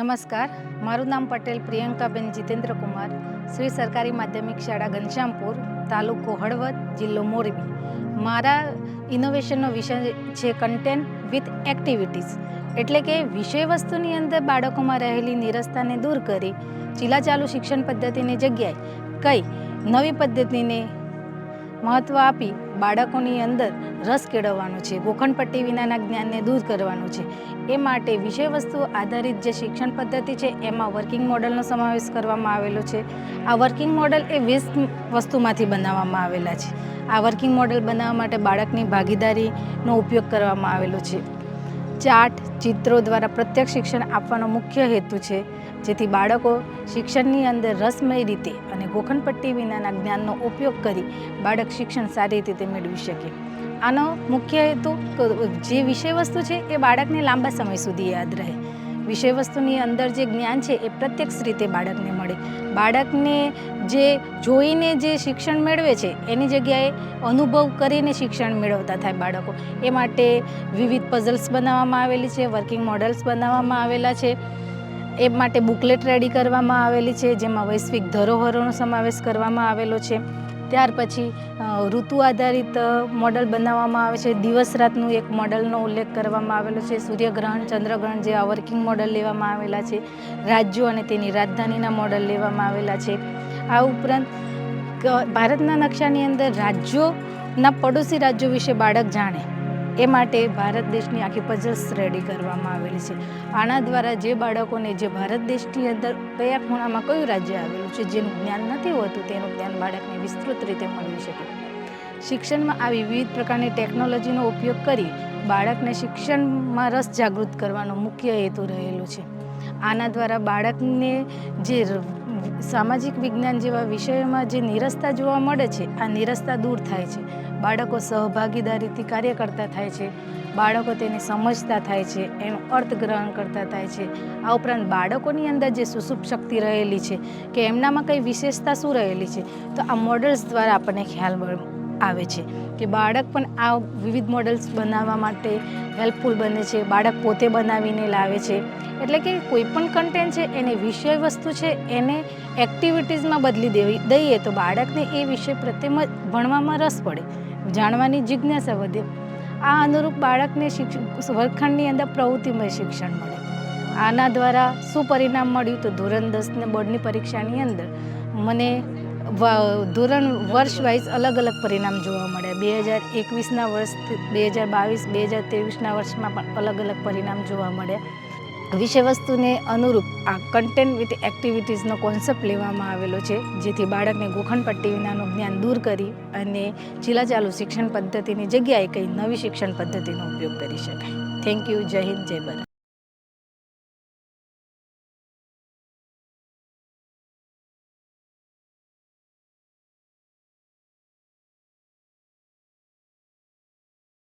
નમસ્કાર, મારું નામ પટેલ પ્રિયંકાબેન જીતેન્દ્ર કુમાર, શ્રી સરકારી માધ્યમિક શાળા ઘનશ્યામપુર, તાલુકો હળવદ, જિલ્લો મોરબી. મારા ઇનોવેશનનો વિષય છે કન્ટેન્ટ વિથ એક્ટિવિટીઝ, એટલે કે વિષય વસ્તુની અંદર બાળકોમાં રહેલી નિરસતાને દૂર કરી ચીલાચાલુ શિક્ષણ પદ્ધતિની જગ્યાએ કઈ નવી પદ્ધતિને મહત્ત્વ આપી બાળકોની અંદર રસ કેળવવાનો છે, ગોખણપટ્ટી વિનાના જ્ઞાનને દૂર કરવાનું છે. એ માટે વિષય વસ્તુ આધારિત જે શિક્ષણ પદ્ધતિ છે એમાં વર્કિંગ મોડલનો સમાવેશ કરવામાં આવેલો છે. આ વર્કિંગ મોડલ એ 20 વસ્તુમાંથી બનાવવામાં આવેલા છે. આ વર્કિંગ મોડલ બનાવવા માટે બાળકની ભાગીદારીનો ઉપયોગ કરવામાં આવેલો છે. ચાર્ટ, ચિત્રો દ્વારા પ્રત્યક્ષ શિક્ષણ આપવાનો મુખ્ય હેતુ છે, જેથી બાળકો શિક્ષણની અંદર રસમય રીતે અને ગોખણપટ્ટી વિનાના જ્ઞાનનો ઉપયોગ કરી બાળક શિક્ષણ સારી રીતે મેળવી શકે. આનો મુખ્ય હેતુ જે વિષય વસ્તુ છે એ બાળકને લાંબા સમય સુધી યાદ રહે. વિષય વસ્તુની અંદર જે જ્ઞાન છે એ પ્રત્યક્ષ રીતે બાળકને મળે. બાળકને જે જોઈને જે શિક્ષણ મેળવે છે એની જગ્યાએ અનુભવ કરીને શિક્ષણ મેળવતા થાય બાળકો. એ માટે વિવિધ પઝલ્સ બનાવવામાં આવેલી છે, વર્કિંગ મોડલ્સ બનાવવામાં આવેલા છે. એ માટે બુકલેટ રેડી કરવામાં આવેલી છે, જેમાં વૈશ્વિક ધરોહરોનો સમાવેશ કરવામાં આવેલો છે. ત્યાર પછી ઋતુ આધારિત મોડલ બનાવવામાં આવે છે. દિવસ રાતનું એક મોડલનો ઉલ્લેખ કરવામાં આવેલો છે. સૂર્યગ્રહણ, ચંદ્રગ્રહણ જેવા વર્કિંગ મોડલ લેવામાં આવેલા છે. રાજ્યો અને તેની રાજધાનીના મોડલ લેવામાં આવેલા છે. આ ઉપરાંત ભારતના નકશાની અંદર રાજ્યોના પડોશી રાજ્યો વિશે બાળક જાણે એ માટે ભારત દેશની આખી પઝલ્સ રેડી કરવામાં આવેલી છે. આના દ્વારા જે બાળકોને જે ભારત દેશની અંદર કયા ખૂણામાં કયું રાજ્ય આવેલું છે જેનું જ્ઞાન નથી હોતું તેનું જ્ઞાન બાળકને વિસ્તૃત રીતે મળવી શકે. શિક્ષણમાં આવી વિવિધ પ્રકારની ટેકનોલોજીનો ઉપયોગ કરી બાળકને શિક્ષણમાં રસ જાગૃત કરવાનો મુખ્ય હેતુ રહેલો છે. આના દ્વારા બાળકને જે સામાજિક વિજ્ઞાન જેવા વિષયોમાં જે નિરસતા જોવા મળે છે આ નિરસતા દૂર થાય છે. બાળકો સહભાગીદારીથી કાર્ય કરતા થાય છે. બાળકો તેને સમજતા થાય છે, એનું અર્થગ્રહણ કરતા થાય છે. આ ઉપરાંત બાળકોની અંદર જે સુસુપ્ત શક્તિ રહેલી છે કે એમનામાં કઈ વિશેષતા શું રહેલી છે તો આ મોડલ્સ દ્વારા આપણને ખ્યાલ આવે છે કે બાળક પણ આ વિવિધ મોડલ્સ બનાવવા માટે હેલ્પફુલ બને છે. બાળક પોતે બનાવીને લાવે છે. એટલે કે કોઈ પણ કન્ટેન્ટ છે એને વિષય વસ્તુ છે એને એક્ટિવિટીઝમાં બદલી દઈએ તો બાળકને એ વિષય પ્રત્યે ભણવામાં રસ પડે, જાણવાની જિજ્ઞાસા વધે. આ અનુરૂપ બાળકને વર્ગખંડની અંદર પ્રવૃત્તિમય શિક્ષણ મળે. આના દ્વારા શું પરિણામ મળ્યું તો ધોરણ 10 બોર્ડની પરીક્ષાની અંદર મને વર્ષ વાઇઝ અલગ અલગ પરિણામ જોવા મળ્યા. 2021ના વર્ષ, 2022, 2023ના વર્ષમાં પણ અલગ અલગ પરિણામ જોવા મળ્યા. વિષય વસ્તુને અનુરૂપ આ કન્ટેન્ટ વિથ એક્ટિવિટીઝનો કોન્સેપ્ટ લેવામાં આવેલો છે, જેથી બાળકને ગોખણપટ્ટી વિનાનું જ્ઞાન દૂર કરી અને ચીલાચાલુ શિક્ષણ પદ્ધતિની જગ્યાએ કંઈ નવી શિક્ષણ પદ્ધતિનો ઉપયોગ કરી શકાય. Thank you. જય હિન્દ, જય ભારત.